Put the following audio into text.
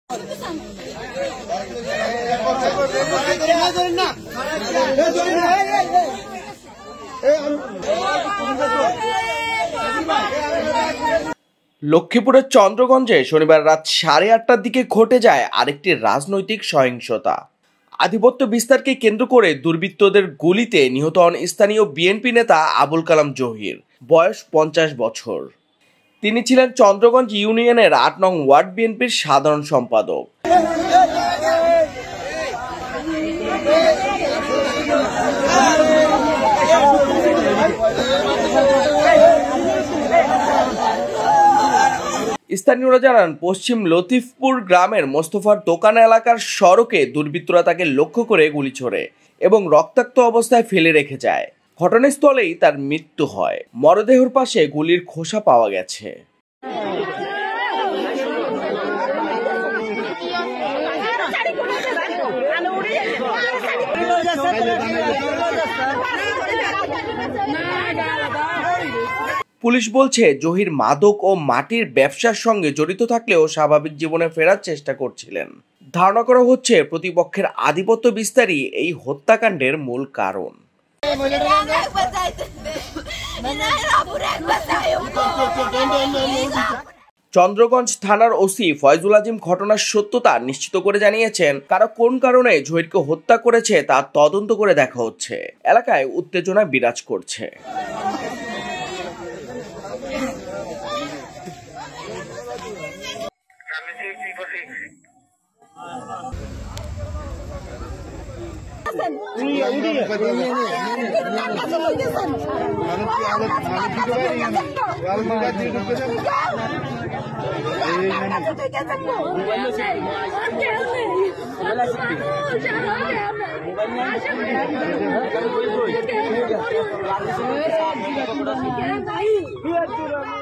লক্ষ্মীপুরের চন্দ্রগঞ্জে শনিবার রাত 8:30টার দিকে ঘটে যায় আরেকটি রাজনৈতিক সহিংসতা। আধিপত্য বিস্তারকে কেন্দ্র করে দুর্বৃত্তদের গুলিতে নিহত হন স্থানীয় বিএনপি নেতা আবুল কালাম জহির, বয়স 50 বছর। তিনি ছিলেন চন্দ্রগঞ্জ ইউনিয়নের 8 নং ওয়ার্ড বিএনপির সাধারণ সম্পাদক। স্থানীয়রা জানান, পশ্চিম লতিফপুর গ্রামের মোস্তফার দোকান এলাকার সড়কে দুর্বৃত্তরা তাকে লক্ষ্য করে গুলি ছোড়ে এবং রক্তাক্ত অবস্থায় ফেলে রেখে যায়। ঘটনাস্থলেই তার মৃত্যু হয়। মরদেহের পাশে গুলির খোসা পাওয়া গেছে। পুলিশ বলছে, জহির মাদক ও মাটির ব্যবসার সঙ্গে জড়িত থাকলেও স্বাভাবিক জীবনে ফেরার চেষ্টা করছিলেন। ধারণা করা হচ্ছে প্রতিপক্ষের আধিপত্য বিস্তারই এই হত্যাকাণ্ডের মূল কারণ। চন্দ্রগঞ্জ থানার ওসি ফয়জুল আজিম ঘটনার সত্যতা নিশ্চিত করে জানিয়েছেন, কারা কোন কারণে জহিরকে হত্যা করেছে তা তদন্ত করে দেখা হচ্ছে। এলাকায় উত্তেজনা বিরাজ করছে। মোবাইল